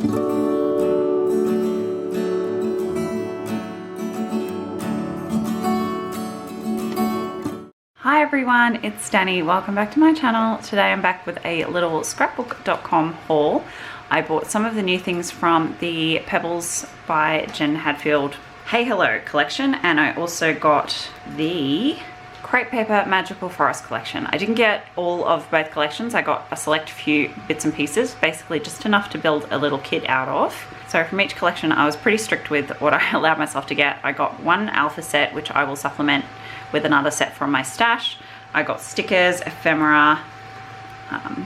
Hi everyone, it's Danny. Welcome back to my channel. Today I'm back with a little scrapbook.com haul. I bought some of the new things from the Pebbles by Jen Hadfield Hey Hello collection, and I also got the Crepe Paper Magical Forest collection. I didn't get all of both collections. I got a select few bits and pieces, basically just enough to build a little kit out of. So from each collection I was pretty strict with what I allowed myself to get. I got one alpha set, which I will supplement with another set from my stash. I got stickers, ephemera,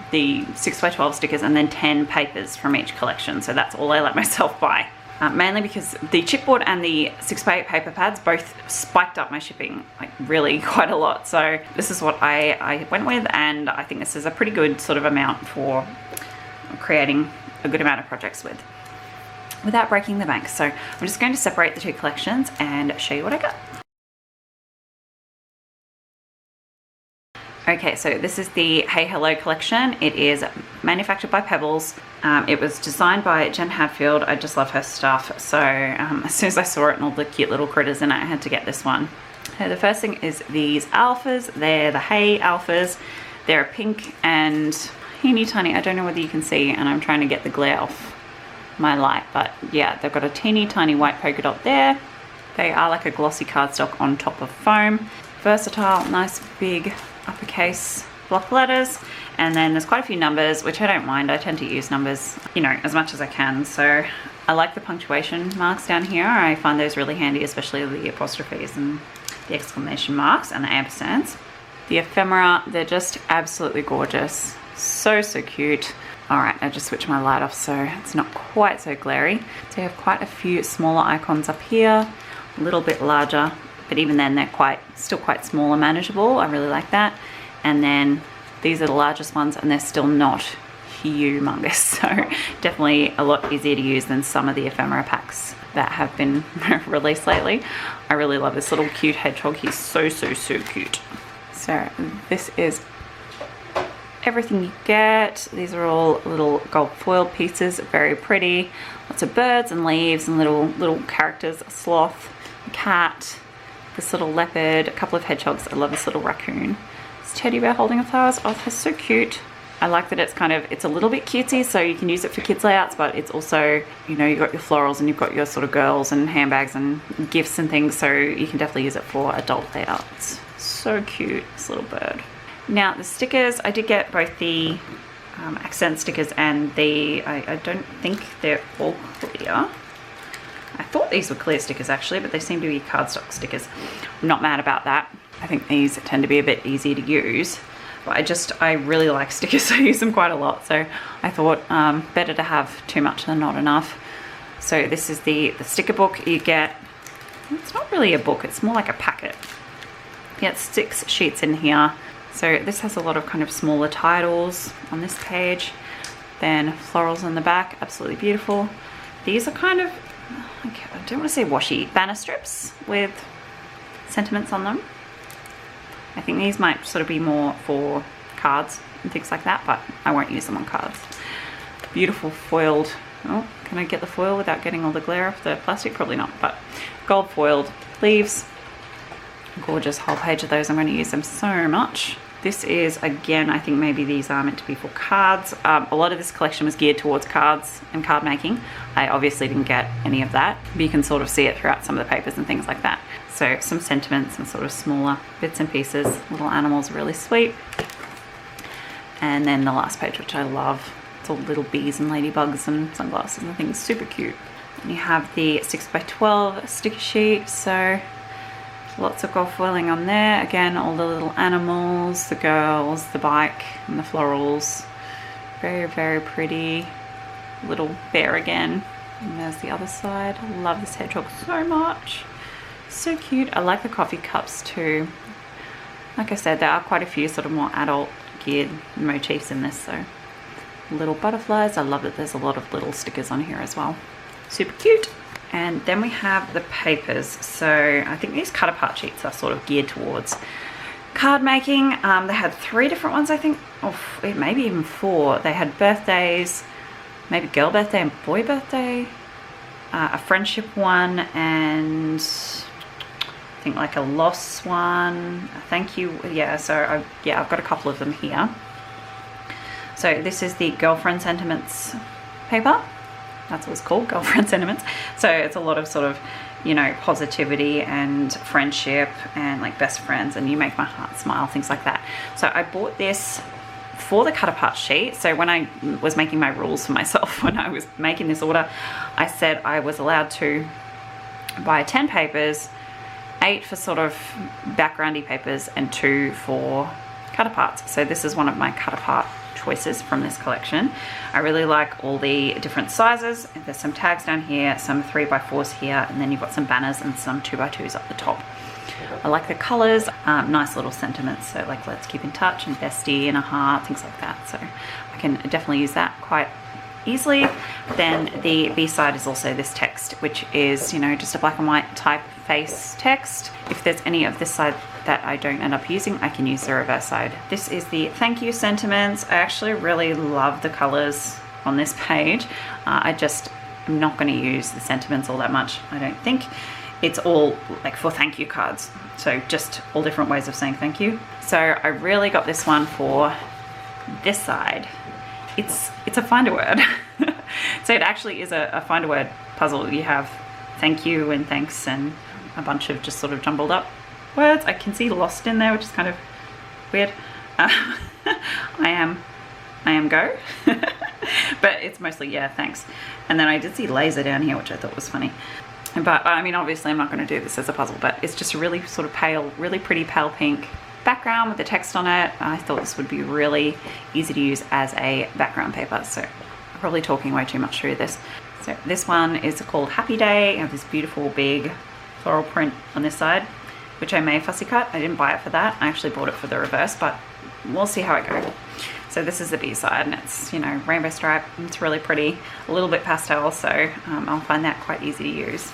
the 6x12 stickers, and then 10 papers from each collection. So that's all I let myself buy. Mainly because the chipboard and the 6x8 paper pads both spiked up my shipping, like really quite a lot. So this is what I went with, and I think this is a pretty good sort of amount for creating a good amount of projects with, without breaking the bank. So I'm just going to separate the two collections and show you what I got. Okay, so this is the Hey Hello collection. It is manufactured by Pebbles. It was designed by Jen Hadfield. I just love her stuff. So as soon as I saw it and all the cute little critters in it, I had to get this one. So the first thing is these alphas. They're the Hey alphas. They're pink and teeny tiny. I don't know whether you can see, and I'm trying to get the glare off my light, but yeah, they've got a teeny tiny white polka dot there. They are like a glossy cardstock on top of foam. Versatile, nice big uppercase block letters, and then there's quite a few numbers, which I don't mind. I tend to use numbers, you know, as much as I can. So I like the punctuation marks down here. I find those really handy, especially the apostrophes and the exclamation marks and the ampersands. The ephemera, they're just absolutely gorgeous. So cute. All right, I just switched my light off so it's not quite so glary. So you have quite a few smaller icons up here, a little bit larger, but even then they're still quite small and manageable. I really like that. And then these are the largest ones, and they're still not humongous. So definitely a lot easier to use than some of the ephemera packs that have been released lately. I really love this little cute hedgehog. He's so cute. So this is everything you get. These are all little gold foil pieces, very pretty. Lots of birds and leaves and little characters, a sloth, a cat, this little leopard, a couple of hedgehogs. I love this little raccoon. This teddy bear holding a flowers. Oh, they're so cute. I like that it's a little bit cutesy, so you can use it for kids layouts, but it's also, you know, you've got your florals and you've got your sort of girls and handbags and gifts and things, so you can definitely use it for adult layouts. So cute, this little bird. Now the stickers, I did get both the accent stickers and I don't think they're all clear. I thought these were clear stickers actually, but they seem to be cardstock stickers. I'm not mad about that. I think these tend to be a bit easier to use. But I really like stickers. I use them quite a lot. So I thought better to have too much than not enough. So this is the sticker book you get. It's not really a book, it's more like a packet. You get 6 sheets in here. So this has a lot of kind of smaller titles on this page. Then florals on the back, absolutely beautiful. These are kind of, I don't want to say washi, banner strips with sentiments on them. I think these might sort of be more for cards and things like that, but I won't use them on cards. Beautiful foiled, oh, can I get the foil without getting all the glare off the plastic? Probably not, but gold foiled leaves. Gorgeous whole page of those. I'm going to use them so much. This is, again, I think maybe these are meant to be for cards. A lot of this collection was geared towards cards and card making. I obviously didn't get any of that, but you can sort of see it throughout some of the papers and things like that. So some sentiments and sort of smaller bits and pieces. Little animals, really sweet. And then the last page, which I love. It's all little bees and ladybugs and sunglasses and things, super cute. And you have the 6x12 sticker sheet. So lots of gold foiling on there. Again, all the little animals, the girls, the bike, and the florals. Very pretty. Little bear again. And there's the other side. I love this hedgehog so much. So cute. I like the coffee cups too. Like I said, there are quite a few sort of more adult geared motifs in this. So little butterflies. I love that there's a lot of little stickers on here as well. Super cute. And then we have the papers. So I think these cut apart sheets are sort of geared towards card making. They had 3 different ones, I think, or maybe even 4. They had birthdays, maybe girl birthday and boy birthday, a friendship one, and I think like a loss one, a thank you. Yeah, so I've got a couple of them here. So this is the girlfriend sentiments paper. That's what it's called, girlfriend sentiments. So it's a lot of sort of, you know, positivity and friendship and like best friends and you make my heart smile, things like that. So I bought this for the cut apart sheet. So when I was making my rules for myself, when I was making this order, I said I was allowed to buy 10 papers, 8 for sort of backgroundy papers and 2 for cut aparts. So this is one of my cut apart choices from this collection. I really like all the different sizes. There's some tags down here, some 3x4s here, and then you've got some banners and some 2x2s up the top. I like the colors, nice little sentiments, so like let's keep in touch and bestie and a heart, things like that. So I can definitely use that quite easily. Then the B side is also this text, which is, you know, just a black and white typeface text. If there's any of this side that I don't end up using, I can use the reverse side. This is the thank you sentiments. I actually really love the colors on this page. I'm not going to use the sentiments all that much, I don't think. It's all like for thank you cards, so just all different ways of saying thank you. So I really got this one for this side. It's a find a word. So it actually is a find a word puzzle. You have thank you and thanks and a bunch of just sort of jumbled up words. I can see lost in there, which is kind of weird. I am go. But it's mostly, yeah, thanks. And then I did see laser down here, which I thought was funny. But I mean, obviously I'm not going to do this as a puzzle, but it's just a really sort of pale, really pretty pale pink background with the text on it. I thought this would be really easy to use as a background paper. So I'm probably talking way too much through this. So this one is called Happy Day. I have this beautiful big floral print on this side, which I may fussy cut. I didn't buy it for that. I actually bought it for the reverse, but we'll see how it goes. So this is the B side, and it's, you know, rainbow stripe. It's really pretty, a little bit pastel, so I'll find that quite easy to use.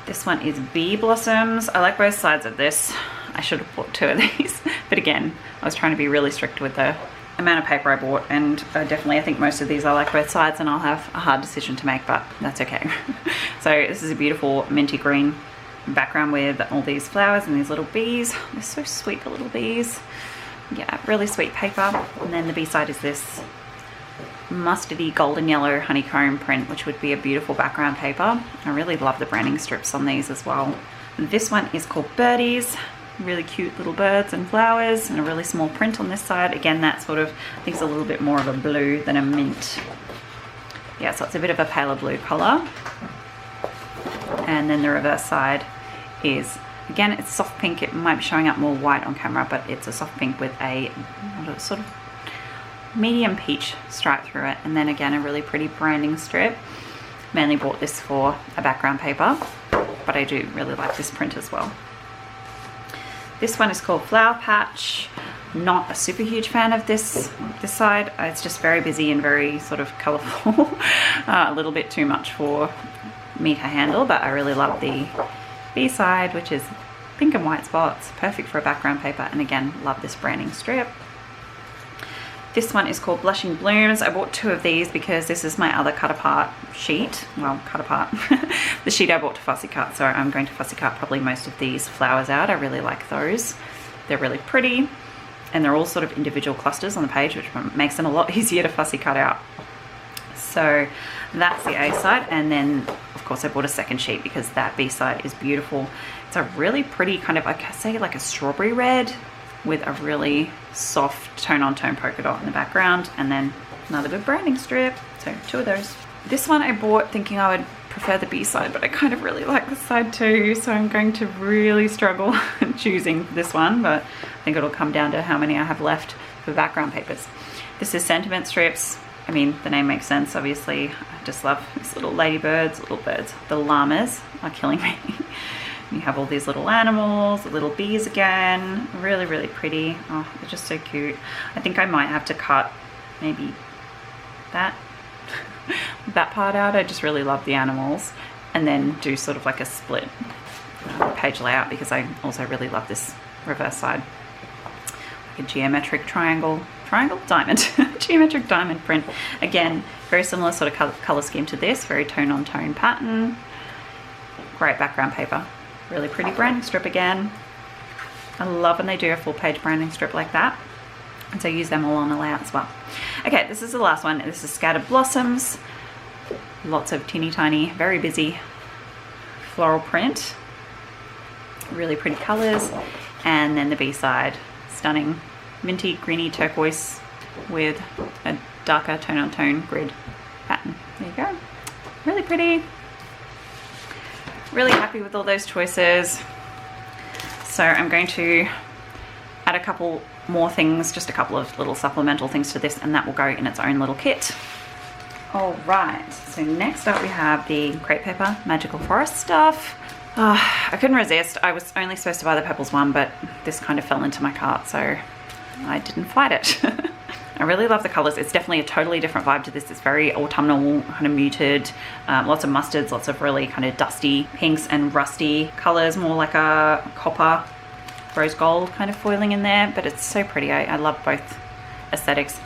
This one is Bee Blossoms. I like both sides of this. I should have bought 2 of these, but again, I was trying to be really strict with the amount of paper I bought, and definitely I think most of these I like both sides, and I'll have a hard decision to make, but that's okay. So this is a beautiful minty green background with all these flowers and these little bees. They're so sweet, the little bees. Yeah, really sweet paper. And then the B side is this mustardy golden yellow honeycomb print, which would be a beautiful background paper. I really love the branding strips on these as well. This one is called Birdies. Really cute little birds and flowers, and a really small print on this side. Again, that sort of, I think it's a little bit more of a blue than a mint. Yeah, so it's a bit of a paler blue color. And then the reverse side is, again, it's soft pink. It might be showing up more white on camera, but it's a soft pink with a sort of medium peach stripe through it. And then again, a really pretty branding strip. Mainly bought this for a background paper, but I do really like this print as well. This one is called Flower Patch. Not a super huge fan of this side. It's just very busy and very sort of colourful. A little bit too much for me to handle, but I really love the B side, which is pink and white spots, perfect for a background paper, and again, love this branding strip. This one is called Blushing Blooms. I bought 2 of these because this is my other cut apart sheet. Well, cut apart. The sheet I bought to fussy cut, so I'm going to fussy cut probably most of these flowers out. I really like those. They're really pretty, and they're all sort of individual clusters on the page, which makes them a lot easier to fussy cut out. So that's the A side, and then of course I bought a second sheet because that B side is beautiful. It's a really pretty kind of, I could say like a strawberry red with a really soft tone-on-tone polka dot in the background, and then another big branding strip. So 2 of those. This one I bought thinking I would prefer the B side, but I kind of really like this side too, so I'm going to really struggle choosing this one, but I think it'll come down to how many I have left for background papers. This is sentiment strips. I mean, the name makes sense, obviously. I just love these little ladybirds, little birds. The llamas are killing me. You have all these little animals, the little bees again. Really, really pretty. Oh, they're just so cute. I think I might have to cut maybe that part out. I just really love the animals. And then do sort of like a split page layout, because I also really love this reverse side. Like a geometric triangle. triangle, diamond, geometric diamond print. Again, very similar sort of color scheme to this, very tone on tone pattern. Great background paper. Really pretty branding strip again. I love when they do a full page branding strip like that. And so use them all on a layout as well. Okay, this is the last one. This is Scattered Blossoms. Lots of teeny tiny, very busy floral print. Really pretty colors. And then the B-side, stunning minty, greeny turquoise with a darker tone on tone grid pattern. There you go. Really pretty. Really happy with all those choices. So I'm going to add a couple more things, just a couple of little supplemental things to this, and that will go in its own little kit. All right, so next up we have the Crepe Paper Magical Forest stuff. I couldn't resist. I was only supposed to buy the Pebbles one, but this kind of fell into my cart, so I didn't fight it. I really love the colors. It's definitely a totally different vibe to this. It's very autumnal, kind of muted, lots of mustards, lots of really kind of dusty pinks and rusty colors, more like a copper, rose gold kind of foiling in there, but it's so pretty. I love both aesthetics.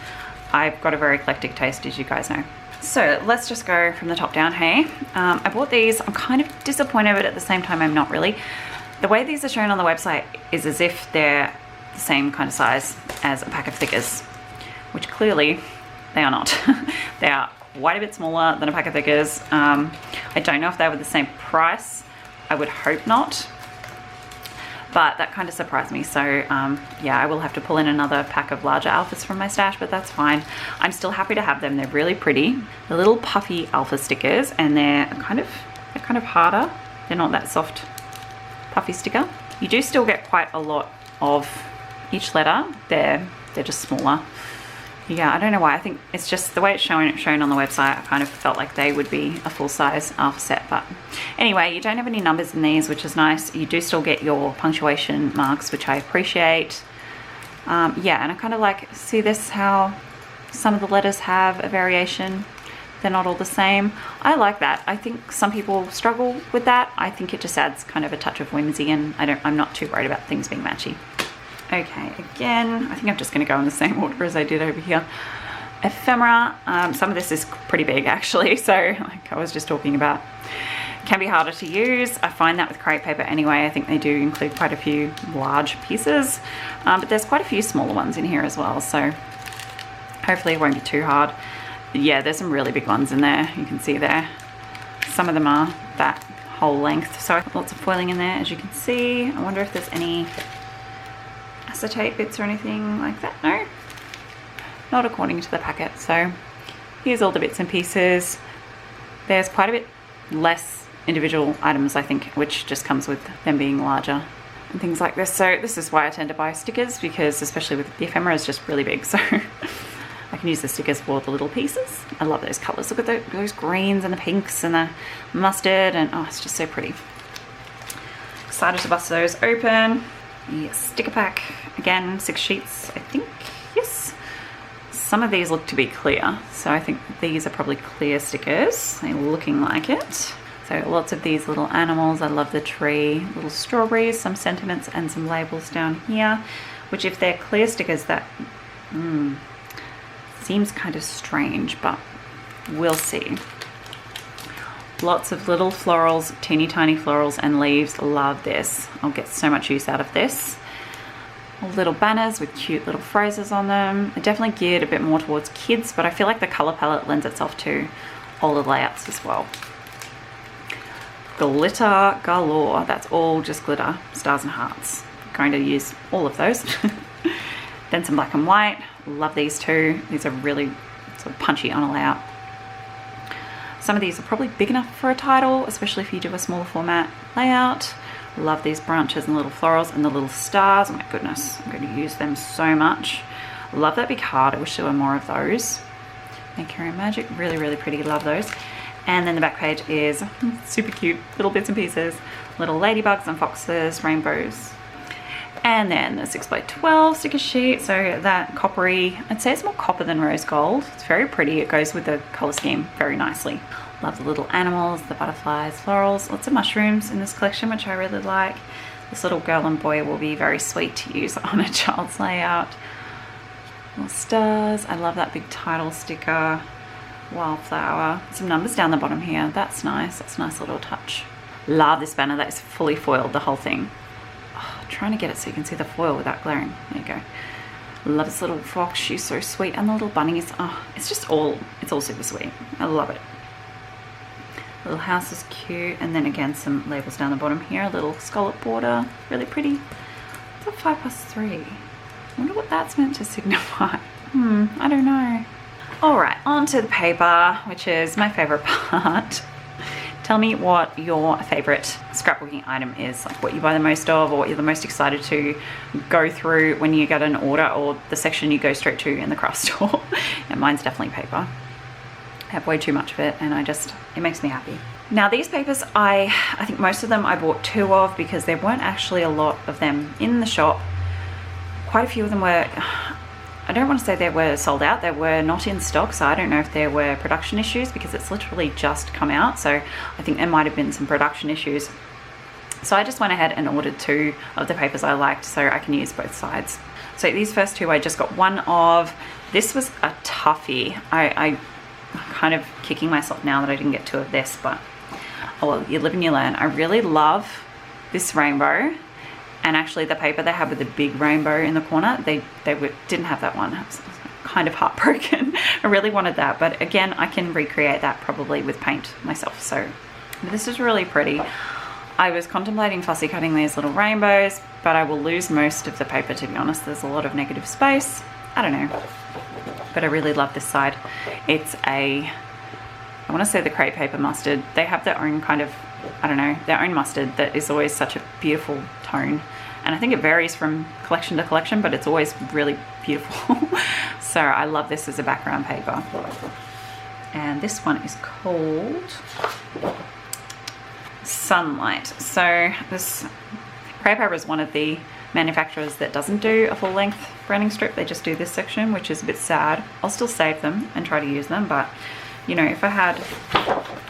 I've got a very eclectic taste, as you guys know. So let's just go from the top down, hey? I bought these. I'm kind of disappointed, but at the same time, I'm not really. The way these are shown on the website is as if they're the same kind of size as a pack of thickers, which clearly they are not. They are quite a bit smaller than a pack of thickers. I don't know if they were the same price. I would hope not, but that kind of surprised me. So yeah, I will have to pull in another pack of larger alphas from my stash, but that's fine. I'm still happy to have them. They're really pretty. The little puffy alpha stickers, and they're kind of harder. They're not that soft puffy sticker. You do still get quite a lot of each letter. They're just smaller. Yeah, I don't know why. I think it's just the way it's shown on the website. I kind of felt like they would be a full-size alpha set, but anyway, you don't have any numbers in these, which is nice. You do still get your punctuation marks, which I appreciate. Yeah, and I kind of like, see this, how some of the letters have a variation. They're not all the same. I like that. I think some people struggle with that. I think it just adds kind of a touch of whimsy, and I'm not too worried about things being matchy. Okay, again, I think I'm just going to go in the same order as I did over here. Ephemera. Some of this is pretty big, actually, so like I was just talking about, can be harder to use. I find that with Crepe paper anyway. I think they do include quite a few large pieces, but there's quite a few smaller ones in here as well, so hopefully it won't be too hard. But yeah, there's some really big ones in there. You can see there. Some of them are that whole length, so lots of foiling in there, as you can see. I wonder if there's any acetate bits or anything like that. No, not according to the packet. So here's all the bits and pieces. There's quite a bit less individual items, I think, which just comes with them being larger and things like this. So this is why I tend to buy stickers, because especially with the ephemera is just really big, so I can use the stickers for the little pieces. I love those colors. Look at those greens and the pinks and the mustard, and oh, it's just so pretty. Excited to bust those open. The sticker pack, again, 6 sheets, I think. Yes. Some of these look to be clear, so I think these are probably clear stickers. They're looking like it. So lots of these little animals. I love the tree, little strawberries, some sentiments, and some labels down here, which if they're clear stickers, that seems kind of strange, but we'll see. Lots of little florals, teeny tiny florals and leaves. Love this. I'll get so much use out of this. Little banners with cute little phrases on them. They're definitely geared a bit more towards kids, but I feel like the color palette lends itself to all the layouts as well. Glitter galore. That's all just glitter, stars and hearts. I'm going to use all of those. Then some black and white. Love these too. These are really sort of punchy on a layout. Some of these are probably big enough for a title, especially if you do a smaller format layout. Love these branches and little florals and the little stars. Oh my goodness, I'm going to use them so much. Love that big heart. I wish there were more of those. They carry magic. Really, really pretty. Love those. And then the back page is super cute little bits and pieces. Little ladybugs and foxes, rainbows. And then the 6x12 sticker sheet. So that coppery, I'd say it's more copper than rose gold. It's very pretty. It goes with the color scheme very nicely. Love the little animals, the butterflies, florals, lots of mushrooms in this collection, which I really like. This little girl and boy will be very sweet to use on a child's layout. Little stars. I love that big title sticker. Wildflower. Some numbers down the bottom here. That's nice. That's a nice little touch. Love this banner that is fully foiled, the whole thing. Oh, trying to get it so you can see the foil without glaring. There you go. Love this little fox. She's so sweet. And the little bunnies. Oh, it's all super sweet. I love it. Little house is cute. And then again, some labels down the bottom here. A little scallop border. Really pretty. It's a 5+3. I wonder what that's meant to signify. I don't know. All right, on to the paper, which is my favorite part. Tell me what your favorite scrapbooking item is, like what you buy the most of or what you're the most excited to go through when you get an order, or the section you go straight to in the craft store. And mine's definitely paper. I have way too much of it and it makes me happy. Now these papers, I think most of them I bought 2 of because there weren't actually a lot of them in the shop. Quite a few of them were, I don't want to say they were sold out, they were not in stock, so I don't know if there were production issues because it's literally just come out, so I think there might have been some production issues. So I just went ahead and ordered 2 of the papers I liked so I can use both sides. So these first 2 I just got 1 of. This was a toughie. I'm kind of kicking myself now that I didn't get 2 of this, but oh well, you live and you learn. I really love this rainbow. And actually the paper they had with the big rainbow in the corner, they didn't have that one. I was kind of heartbroken. I really wanted that, but again, I can recreate that probably with paint myself. So this is really pretty. I was contemplating fussy cutting these little rainbows, but I will lose most of the paper, to be honest. There's a lot of negative space. I don't know, but I really love this side. It's I want to say the Crepe paper mustard. They have their own kind of, I don't know, their own mustard that is always such a beautiful tone. And I think it varies from collection to collection, but it's always really beautiful. So I love this as a background paper. And this one is called Sunlight. So this Crepe paper is one of the manufacturers that doesn't do a full length branding strip. They just do this section, which is a bit sad. I'll still save them and try to use them, but you know, if I had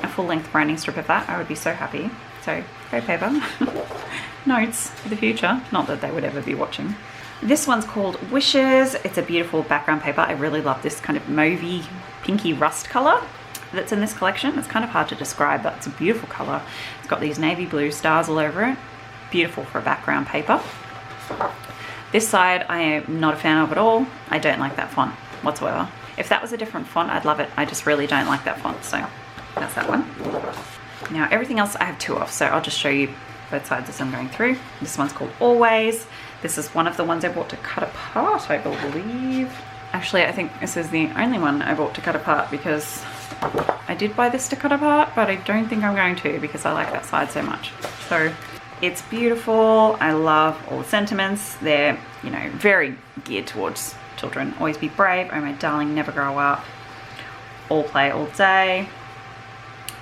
a full length branding strip of that, I would be so happy. So Crepe paper. Notes for the future, not that they would ever be watching. This one's called Wishes. It's a beautiful background paper. I really love this kind of mauvey, pinky rust color that's in this collection. It's kind of hard to describe, but it's a beautiful color. It's got these navy blue stars all over it. Beautiful for a background paper. This side I am not a fan of at all. I don't like that font whatsoever. If that was a different font, I'd love it. I just really don't like that font, so that's that one. Now everything else I have 2 of, so I'll just show you both sides as I'm going through. This one's called Always. This is one of the ones I bought to cut apart, I believe. Actually, I think this is the only one I bought to cut apart because I did buy this to cut apart, but I don't think I'm going to because I like that side so much. So it's beautiful. I love all the sentiments. They're, you know, very geared towards children. Always be brave. Oh my darling, never grow up. All play all day.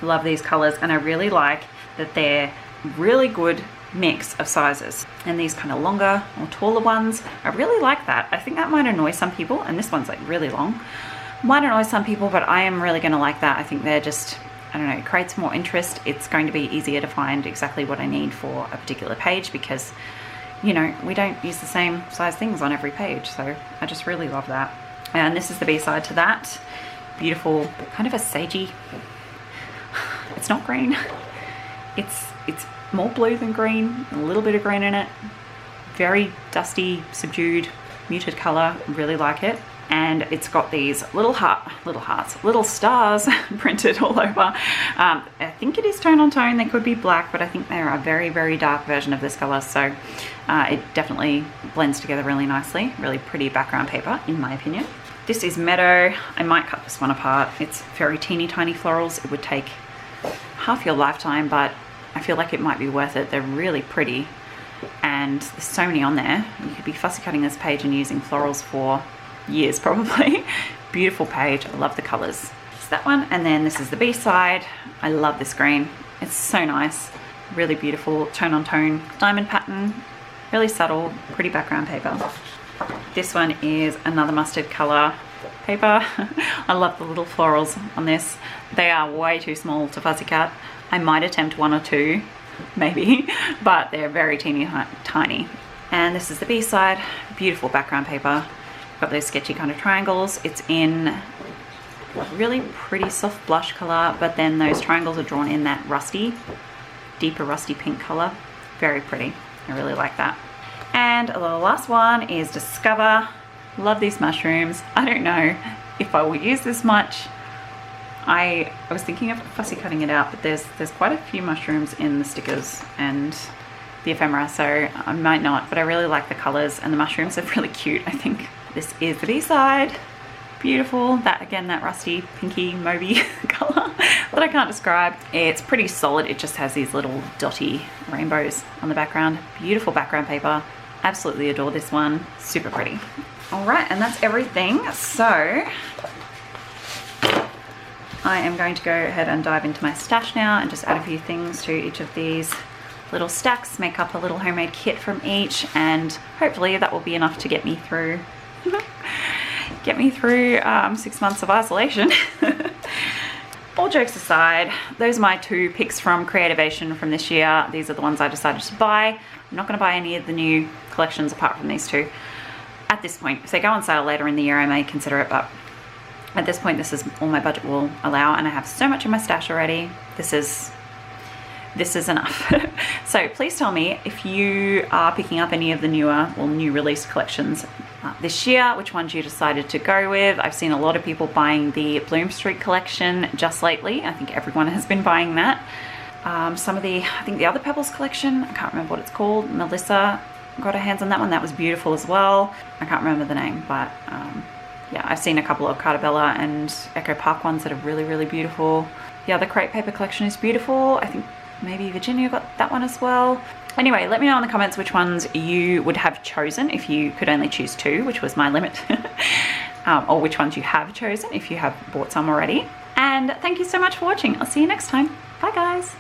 Love these colors, and I really like that they're really good mix of sizes. And these kind of longer or taller ones, I really like that. I think that might annoy some people, and this one's like really long. Might annoy some people, but I am really going to like that. I think they're just, I don't know, it creates more interest. It's going to be easier to find exactly what I need for a particular page because, you know, we don't use the same size things on every page. So I just really love that. And this is the B-side to that. Beautiful, kind of a sagey, it's not green. It's more blue than green, a little bit of green in it. Very dusty, subdued, muted color. Really like it. And it's got these little stars printed all over. I think it is tone on tone. They could be black, but I think they're a very, very dark version of this color. So it definitely blends together really nicely. Really pretty background paper, in my opinion. This is Meadow. I might cut this one apart. It's very teeny tiny florals. It would take half your lifetime, but I feel like it might be worth it. They're really pretty, and there's so many on there. You could be fussy cutting this page and using florals for years probably. Beautiful page. I love the colors. It's that one, and then this is the B side. I love this green. It's so nice. Really beautiful tone on tone diamond pattern. Really subtle, pretty background paper. This one is another mustard color paper. I love the little florals on this. They are way too small to fussy cut. I might attempt 1 or 2 maybe, but they're very teeny tiny. And this is the B side. Beautiful background paper. got those sketchy kind of triangles. It's in a really pretty soft blush color, but then those triangles are drawn in that rusty, deeper rusty pink color. Very pretty. I really like that. And the last one is Discover. Love these mushrooms. I don't know if I will use this much. I was thinking of fussy cutting it out, but there's quite a few mushrooms in the stickers and the ephemera, so I might not, but I really like the colors and the mushrooms are really cute. I think this is the B-side. Beautiful. That again, that rusty pinky mauvey color that I can't describe. It's pretty solid. It just has these little dotty rainbows on the background. Beautiful background paper. Absolutely adore this one. Super pretty. All right, and that's everything. So I am going to go ahead and dive into my stash now and just add a few things to each of these little stacks, make up a little homemade kit from each, and hopefully that will be enough to get me through 6 months of isolation. All jokes aside, those are my 2 picks from Creativation from this year. These are the ones I decided to buy. I'm not going to buy any of the new collections apart from these 2 at this point. If they go on sale later in the year, I may consider it, but at this point, this is all my budget will allow, and I have so much in my stash already. This is enough. So please tell me if you are picking up any of the new released collections this year, which ones you decided to go with. I've seen a lot of people buying the Bloom Street collection just lately. I think everyone has been buying that. I think the other Pebbles collection, I can't remember what it's called. Melissa got her hands on that one. That was beautiful as well. I can't remember the name, but yeah, I've seen a couple of Cartabella and Echo Park ones that are really, really beautiful. The other Crepe paper collection is beautiful. I think maybe Virginia got that one as well. Anyway, let me know in the comments which ones you would have chosen if you could only choose 2, which was my limit. Or which ones you have chosen if you have bought some already. And thank you so much for watching. I'll see you next time. Bye guys.